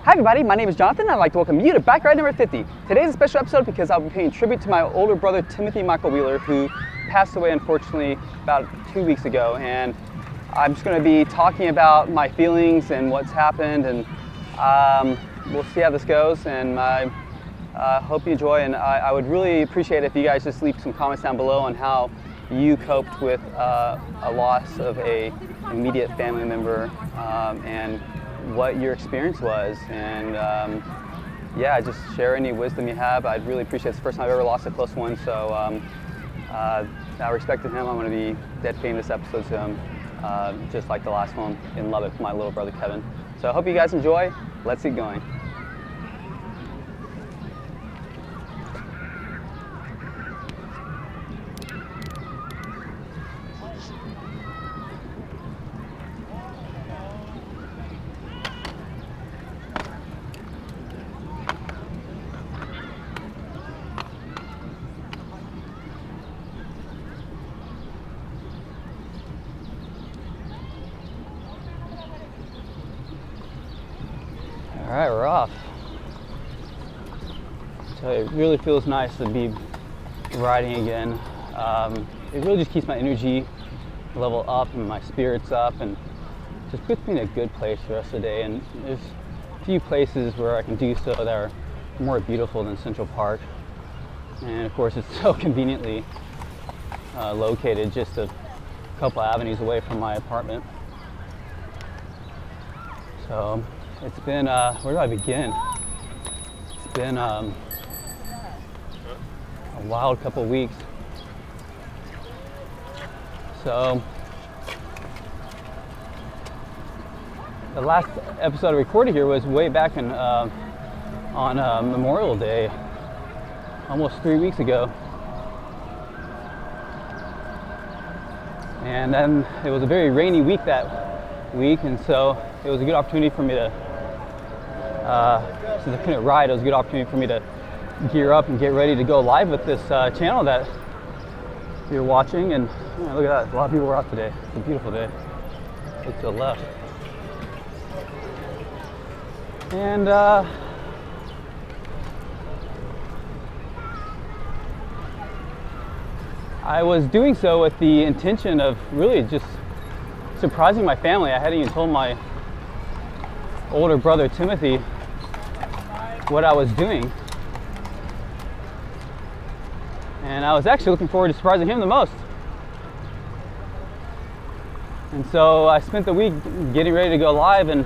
Hi everybody, my name is Jonathan and I'd like to welcome you to Bike Ride number 50. Today's a special episode because I'll be paying tribute to my older brother Timothy Michael Wheeler, who passed away unfortunately about 2 weeks ago, and I'm just going to be talking about my feelings and what's happened, and we'll see how this goes, and I hope you enjoy, and I would really appreciate it if you guys just leave some comments down below on how you coped with a loss of an immediate family member, and what your experience was, and yeah, just share any wisdom you have. I'd really appreciate it. It's the first time I've ever lost a close one, so out of respect to him, I'm going to be dedicating this episode to him, just like the last one in Lubbock for my little brother Kevin. So I hope you guys enjoy. Let's get going. All right, we're off. So it really feels nice to be riding again. It really just keeps my energy level up and my spirits up, and just puts me in a good place for the rest of the day. And there's a few places where I can do so that are more beautiful than Central Park. And of course, it's so conveniently located just a couple avenues away from my apartment. So it's been, where do I begin? It's been a wild couple weeks. So the last episode I recorded here was way back in, on Memorial Day, almost 3 weeks ago. And then it was a very rainy week that week, and so it was a good opportunity for me to, since I couldn't ride, it was a good opportunity for me to gear up and get ready to go live with this channel that you're watching. And man, look at that, a lot of people were out today. It's a beautiful day. Look to the left. And I was doing so with the intention of really just surprising my family. I hadn't even told my older brother Timothy what I was doing, and I was actually looking forward to surprising him the most. And so I spent the week getting ready to go live, and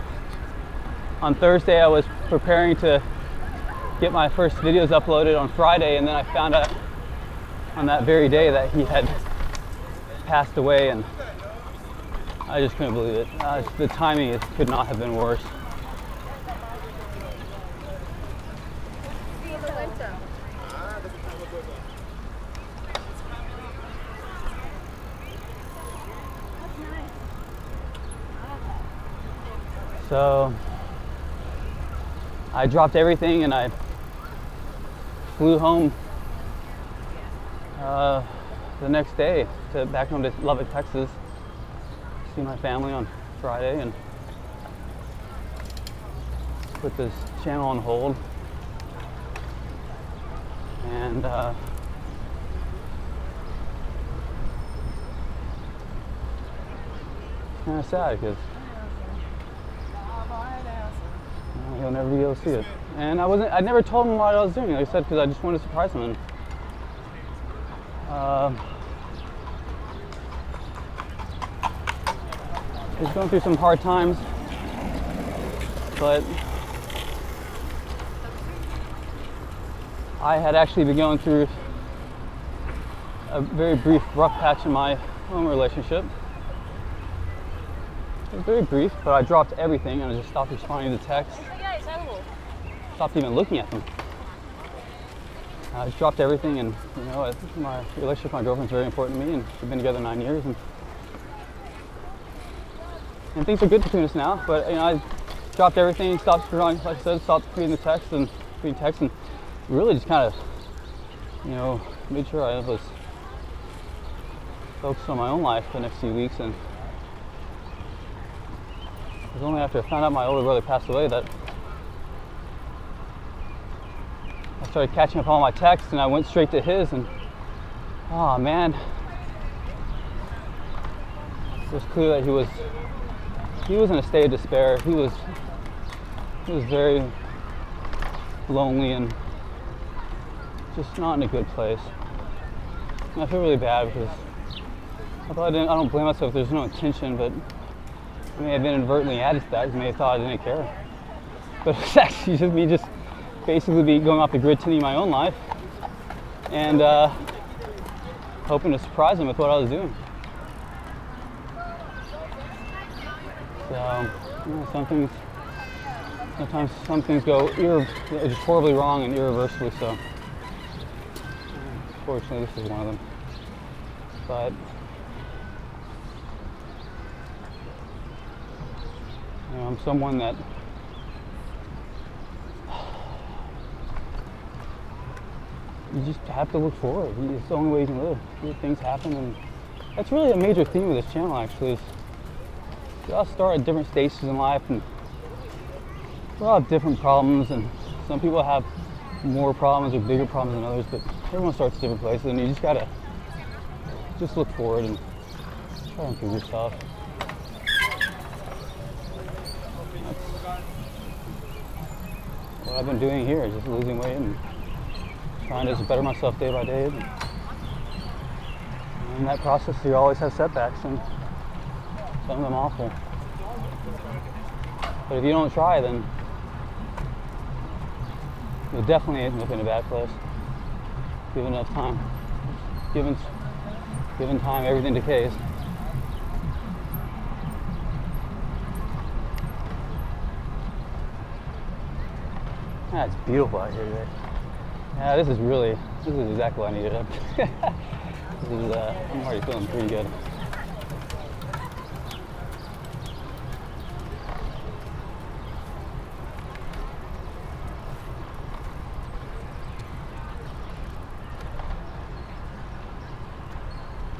on Thursday I was preparing to get my first videos uploaded on Friday, and then I found out on that very day that he had passed away, and I just couldn't believe it. The timing could not have been worse. So I dropped everything and I flew home the next day back home to Lubbock, Texas, see my family on Friday, and put this channel on hold. And it's kind of sad because he'll never be able to see it. And I never told him what I was doing, like I said, because I just wanted to surprise him. And he's going through some hard times, but I had actually been going through a very brief rough patch in my home relationship. It was very brief, but I dropped everything and I just stopped responding to texts. Stopped even looking at them. I just dropped everything, and you know, my relationship with my girlfriend's very important to me, and we've been together 9 years, and things are good between us now. But you know, I dropped everything, stopped responding, like I said, stopped reading the text and really just kind of, you know, made sure I was focused on my own life for the next few weeks. And it was only after I found out my older brother passed away that I started catching up on all my texts, and I went straight to his, and oh man, it was clear that he was in a state of despair. He was very lonely and just not in a good place. And I feel really bad because I don't blame myself. There's no intention, but I may have inadvertently added to that. He may have thought I didn't care, but it's actually just me just basically going off the grid, tending my own life, and hoping to surprise him with what I was doing. So, you know, sometimes some things go just horribly wrong and irreversibly so. Fortunately, this is one of them. But you know, I'm someone that you just have to look forward. It's the only way you can live. Things happen, and that's really a major theme of this channel. Actually, is we all start at different stages in life, and we all have different problems, and some people have more problems or bigger problems than others, but everyone starts at different places, and you just gotta just look forward and try and improve yourself. That's what I've been doing here, just losing weight and trying to just better myself day by day. And in that process, you always have setbacks, and some of them awful. But if you don't try, then you'll definitely end up in a bad place. Given enough time. Given time, everything decays. Ah, it's beautiful out here today. Yeah, this is exactly what I needed. I'm already feeling pretty good.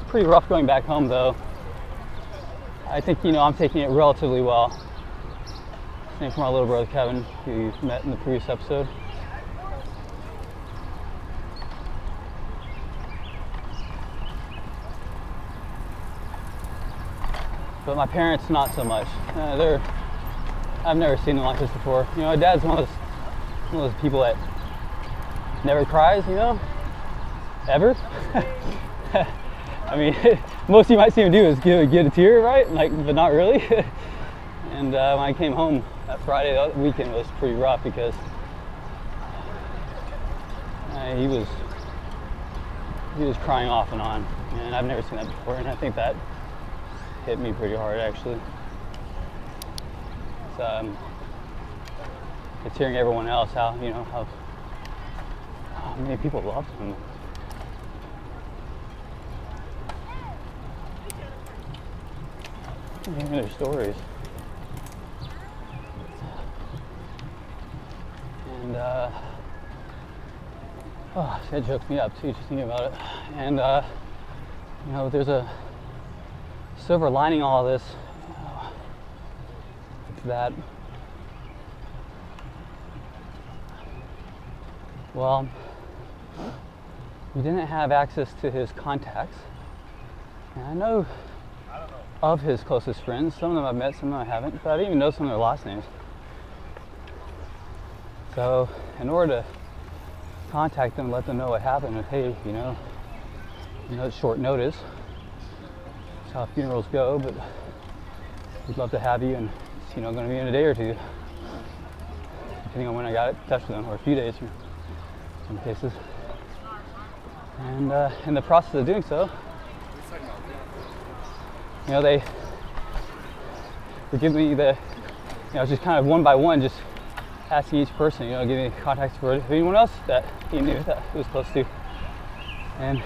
Pretty rough going back home though. I think, you know, I'm taking it relatively well. Same for my little brother Kevin, who you met in the previous episode. But my parents, not so much. I've never seen them like this before. You know, my dad's one of those people that never cries, you know, ever. I mean, most you might see him do is get a tear, right? Like, but not really. And when I came home that Friday, the weekend was pretty rough because he was crying off and on, and I've never seen that before. And I think that hit me pretty hard, actually. It's hearing everyone else how many people loved him. Hearing their stories. And that chokes me up too, just thinking about it. And you know, there's a silver lining all of this. It's that, well, we didn't have access to his contacts. And I know of his closest friends. Some of them I've met, some of them I haven't, but I didn't even know some of their last names. So in order to contact them, let them know what happened, and hey, you know it's short notice. That's how funerals go, but we'd love to have you, and it's, you know, going to be in a day or two, depending on when I got in touch with them, or a few days in some cases. And in the process of doing so, you know, they give me just kind of one by one, just asking each person, you know, give me contacts for anyone else that he knew that he was close to. And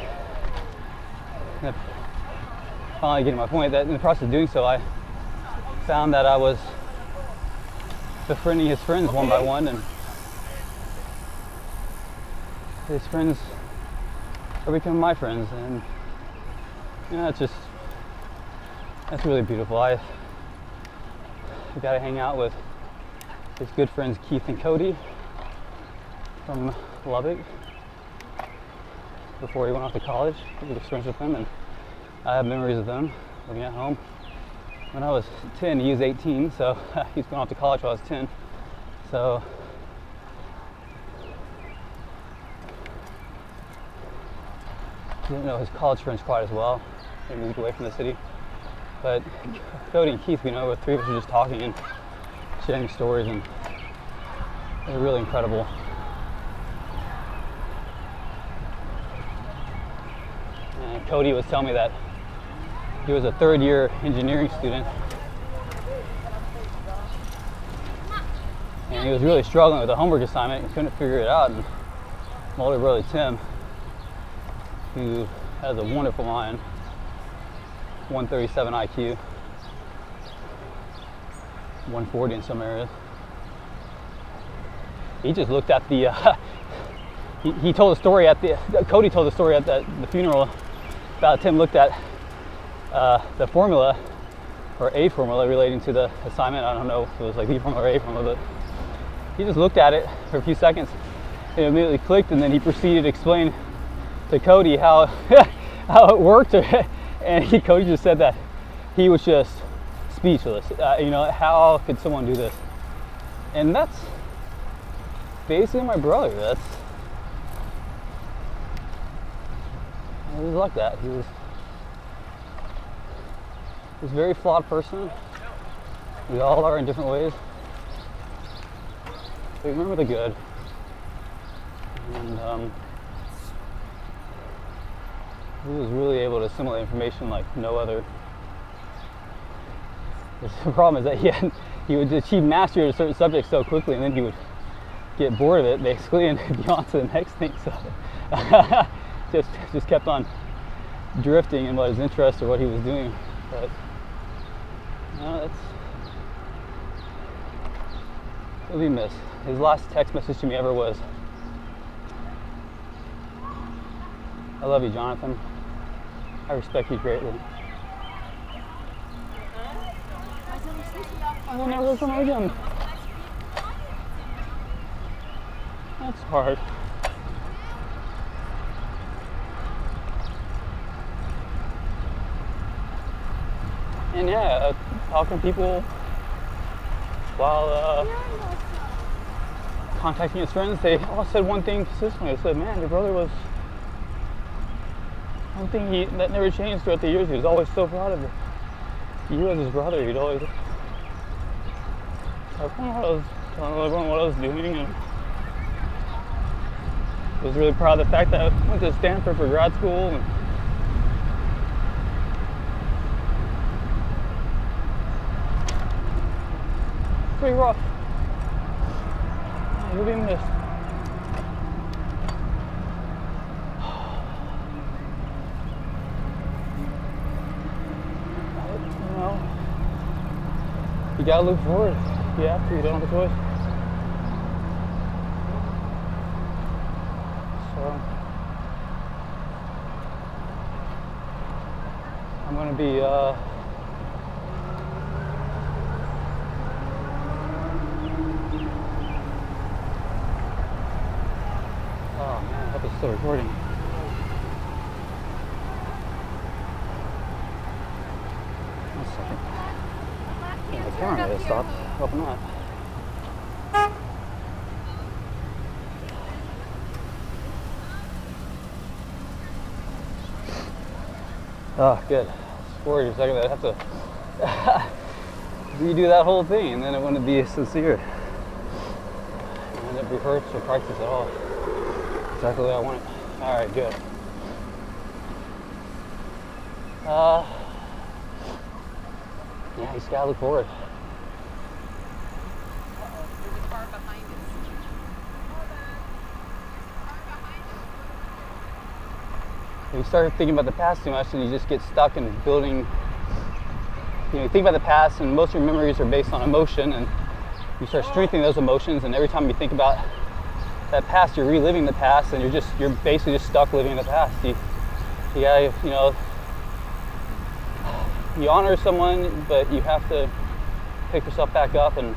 finally getting my point, that in the process of doing so, I found that I was befriending his friends one by one, and his friends are becoming my friends, and you know, that's really beautiful. I got to hang out with his good friends Keith and Cody, from Lubbock before he went off to college. We were friends with him, and I have memories of them living at home. When I was 10, he was 18, so he was going off to college when I was 10. So he didn't know his college friends quite as well. They moved away from the city. But Cody and Keith, the three of us were just talking and sharing stories, and they're really incredible. And Cody was telling me that he was a third-year engineering student, and he was really struggling with the homework assignment. He couldn't figure it out. And my older brother Tim, who has a wonderful mind, 137 IQ, 140 in some areas. He just looked at the. He told a story at the. Cody told a story at the funeral about Tim looked at the formula, or a formula relating to the assignment. I don't know if it was like the formula or a formula, but he just looked at it for a few seconds. It immediately clicked, and then he proceeded to explain to Cody how how it worked. And Cody just said that he was just speechless. How could someone do this? And that's basically my brother. He was like that. He was a very flawed person. We all are in different ways. But remember the good. And he was really able to assimilate information like no other. The problem is that he would achieve mastery of a certain subject so quickly, and then he would get bored of it basically and be on to the next thing. So just kept on drifting in what his interest or what he was doing. But he'll be missed. His last text message to me ever was, "I love you, Jonathan. I respect you greatly." I will never come again. That's hard. And talking to people while contacting his friends, they all said one thing consistently. They said, "Man, your brother was one thing that never changed throughout the years. He was always so proud of you as his brother. He'd always telling everyone what I was doing, and was really proud of the fact that I went to Stanford for grad school." And pretty rough. You'll be missed. You gotta look forward. You have to. You don't have a choice. So I'm gonna be oh man, I hope it's still recording. One second. Yeah, the camera may have stopped. Hope not. Oh, good. Worried for a second that I'd have to redo that whole thing, and then it wouldn't be sincere. I wouldn't rehearse or practice at all. Exactly what I wanted. All right, good. Yeah, you just gotta look forward. There's a car behind us. You start thinking about the past too much, and you just get stuck in building. You think about the past, and most of your memories are based on emotion, and you start strengthening those emotions. And every time you think about that past, you're reliving the past, and you're basically just stuck living in the past. You gotta, you honor someone, but you have to pick yourself back up and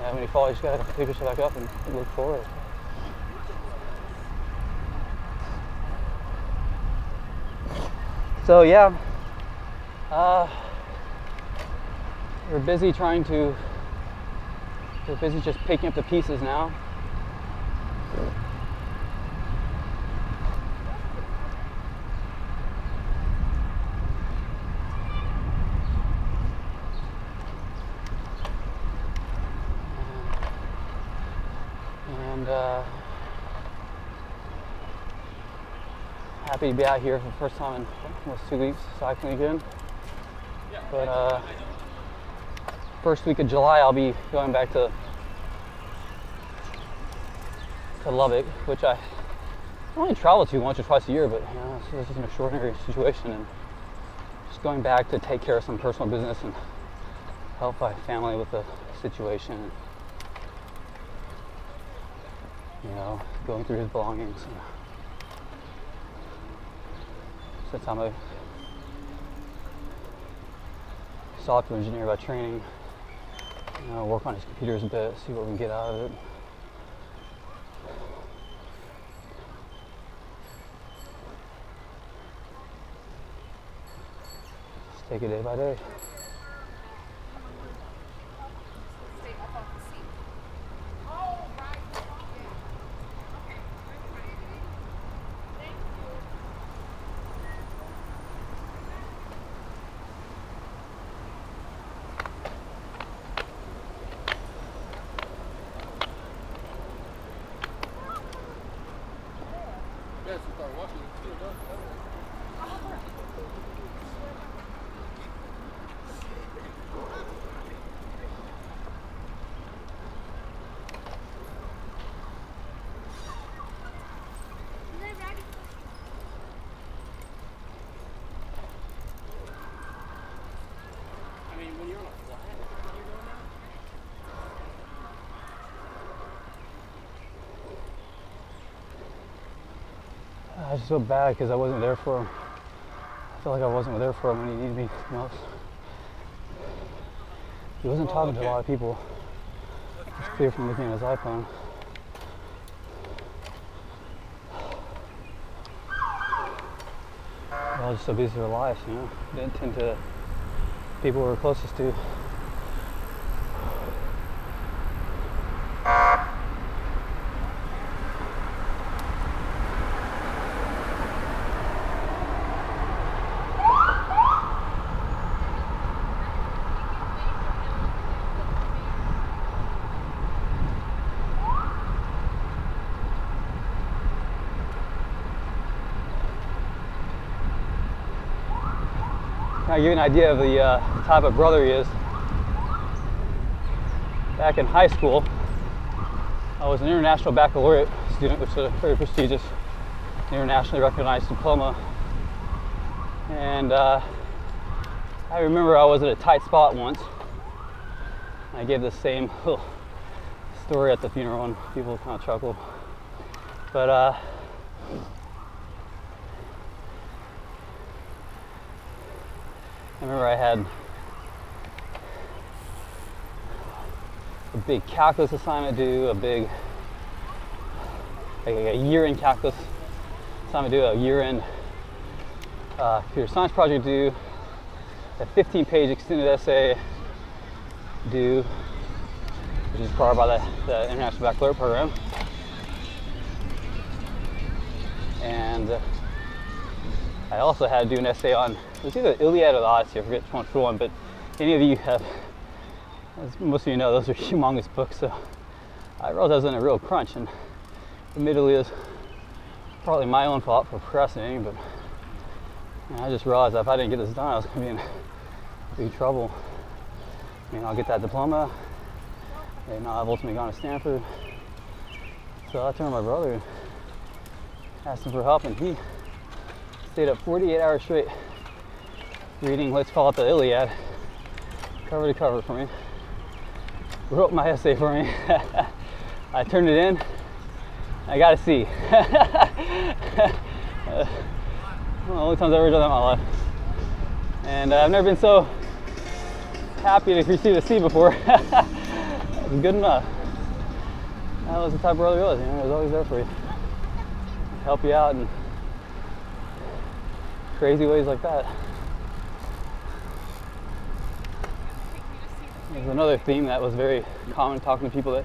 And when you fall, you just gotta pick yourself back up and look forward. So yeah, we're busy just picking up the pieces now. And happy to be out here for the first time in almost 2 weeks cycling again. But first week of July I'll be going back to Lubbock, which I only travel to once or twice a year, but you know, this is an extraordinary situation, and just going back to take care of some personal business and help my family with the situation. You know, going through his belongings. Since I'm a software engineer by training, you know, work on his computers a bit, see what we can get out of it. Just take it day by day. Stay up off the seat. Oh, right. Thank you. Yes, you start walking. I mean, when you're on a flat, you're going out. I just feel bad because I wasn't there for him. I feel like I wasn't there for him when he needed me most. He wasn't talking to a lot of people. It's clear from looking at his iPhone. We're all just so busy with our lives, you know. Didn't tend to people we were closest to. I'll give you an idea of the type of brother he is. Back in high school, I was an international baccalaureate student, which is a very prestigious, internationally recognized diploma. And I remember I was at a tight spot once. I gave the same little story at the funeral, and people kind of chuckled. But I remember I had a big calculus assignment due, like a year-end calculus assignment due, a year-end computer science project due, a 15-page extended essay due, which is required by the International Baccalaureate program. And I also had to do an essay on, it was either the Iliad or the Odyssey, I forget which one, but any of you have, as most of you know, those are humongous books, so I realized I was in a real crunch, and admittedly it was partly my own fault for procrastinating, but you know, I just realized that if I didn't get this done, I was going to be in big trouble. I mean, I'll get that diploma, and I've ultimately gone to Stanford. So I turned to my brother and asked him for help, and he stayed up 48 hours straight reading, let's call it the Iliad, cover to cover for me. Wrote my essay for me. I turned it in. I got a C. One of the only times I've ever done that in my life. And I've never been so happy to receive a C before. was good enough. That was the type of brother he was. You know, he was always there for you, help you out in crazy ways like that. There's another theme that was very common talking to people that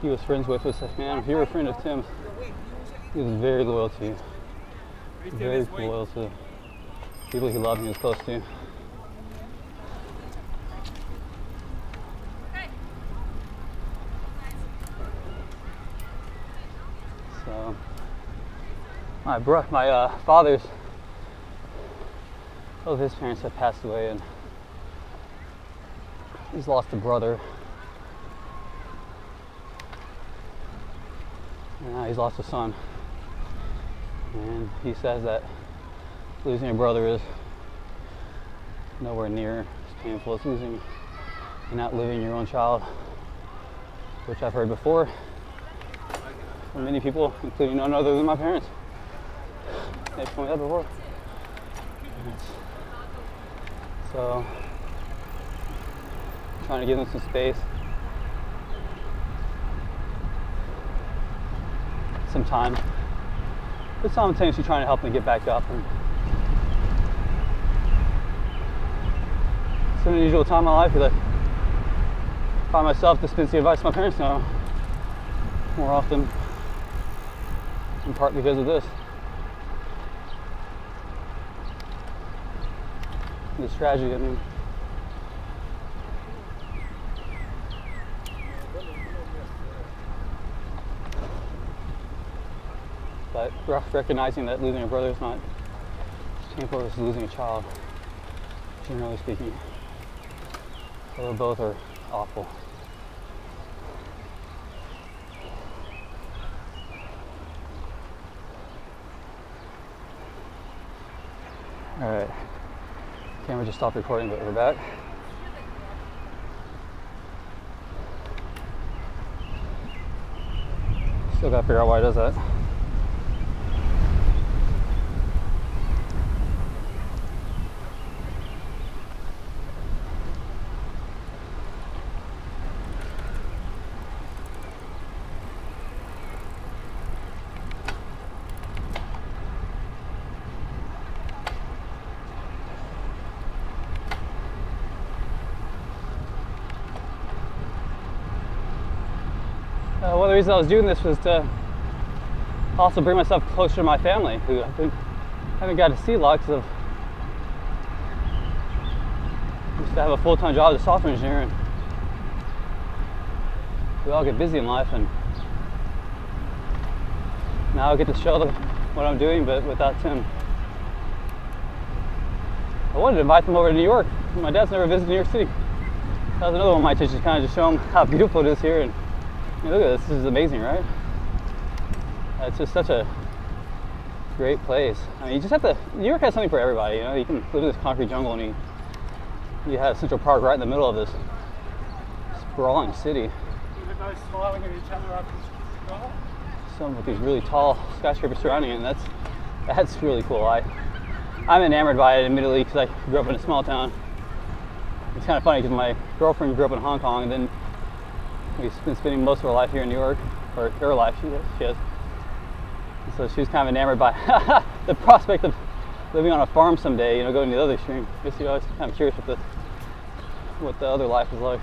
he was friends with was, man, if you were a friend of Tim's, he was very loyal to you. Very loyal to people he loved and he was close to. So, my father's, both of his parents have passed away, and he's lost a brother. And now he's lost a son. And he says that losing a brother is nowhere near as painful as losing and outliving your own child, which I've heard before from many people, including none other than my parents. They've told me that before. So, trying to give them some space, some time, but simultaneously trying to help them get back up. And it's an unusual time in my life that I find myself dispensing advice to my parents now more often, in part because of this. This tragedy, I mean. But recognizing that losing a brother is not as painful as losing a child, generally speaking. Although both are awful. Alright, camera just stopped recording, but we're back. Still gotta figure out why it does that. One of the reasons I was doing this was to also bring myself closer to my family, who I haven't got to see a lot because I used to have a full-time job as a software engineer, and we all get busy in life, and now I get to show them what I'm doing, but without Tim. I wanted to invite them over to New York. My dad's never visited New York City. That was another one of my intentions, kind of just show them how beautiful it is here. And look at this, this is amazing, right? It's just such a great place. I mean, you just have to, New York has something for everybody, you know? You can live in this concrete jungle and you have Central Park right in the middle of this sprawling city. Even though smiling at each other after the goal. Some with these really tall skyscrapers surrounding it, and that's really cool. I'm enamored by it, admittedly, because I grew up in a small town. It's kind of funny because my girlfriend grew up in Hong Kong, and then we've been spending most of our life here in New York, or her life, she has. And so she was kind of enamored by the prospect of living on a farm someday, you know, going to the other extreme. I guess, you know, I was kind of curious what the other life is like.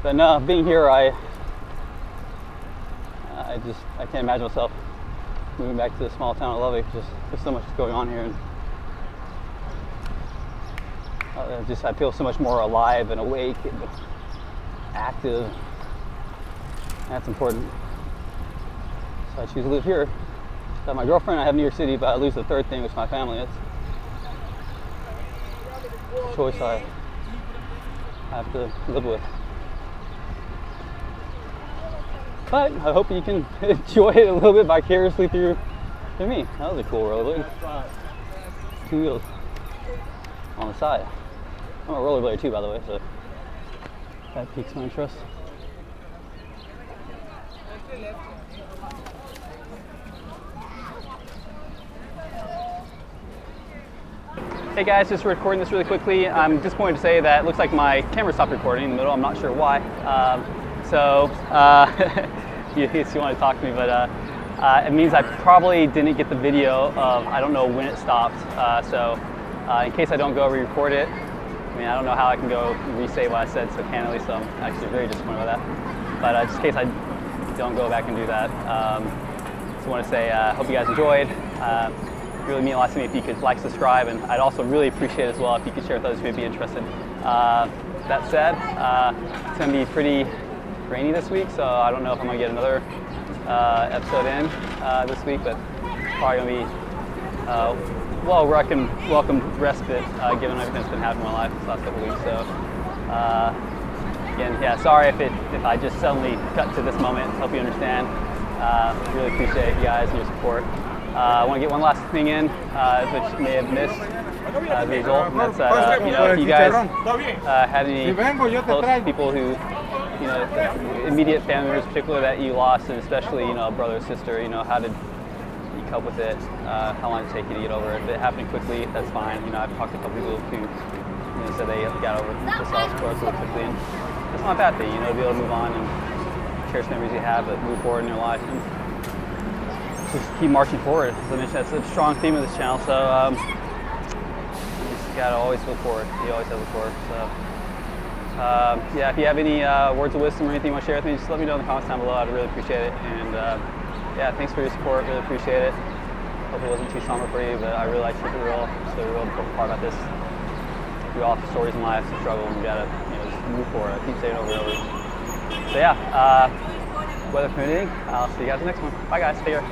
But no, being here, I can't imagine myself moving back to the small town. I love it. There's so much going on here, and I feel so much more alive and awake and active. That's important. So I choose to live here. Got my girlfriend, I have New York City, but I lose the third thing, which is my family. It's a choice I have to live with. But I hope you can enjoy it a little bit vicariously through me. That was a cool rollerblade. 2 wheels on the side. I'm a rollerblader too, by the way, so that piques my interest. Hey guys, just recording this really quickly. I'm disappointed to say that it looks like my camera stopped recording in the middle. I'm not sure why. You want to talk to me, but it means I probably didn't get the video of, I don't know when it stopped. In case I don't go re-record it, I mean, I don't know how I can go re-say what I said so candidly, so I'm actually very disappointed about that. But just in case I don't go back and do that, just want to say, hope you guys enjoyed. Really mean a lot to me if you could like, subscribe, and I'd also really appreciate it as well if you could share with others who would be interested. That said, it's going to be pretty rainy this week, so I don't know if I'm going to get another episode in this week, but it's probably going to be welcome respite given everything that's been happening in my life this last couple of weeks. So again, yeah, sorry if I just suddenly cut to this moment. Hope you understand. Really appreciate you guys and your support. I want to get one last thing in, which you may have missed as a result, and that's if you guys had any close people who, immediate family members, particularly that you lost, and especially a brother or sister, how did you cope with it? How long did it take you to get over it? If it happened quickly, that's fine. I've talked to a couple people who said they got over this loss relatively quickly, and it's not a bad thing. To be able to move on and cherish memories you have, but move forward in your life. And just keep marching forward. As I mentioned, that's a strong theme of this channel, so you just gotta always look forward. You always have to look forward. So, yeah, if you have any words of wisdom or anything you want to share with me, just let me know in the comments down below. I'd really appreciate it. And yeah, thanks for your support. Really appreciate it. Hope it wasn't too somber for you, but I really like to keep it real. It's the real important part about this. We all have stories in life to struggle, and we gotta just move forward. I keep saying it over and over. So yeah, weather permitting, I'll see you guys in the next one. Bye guys, take care.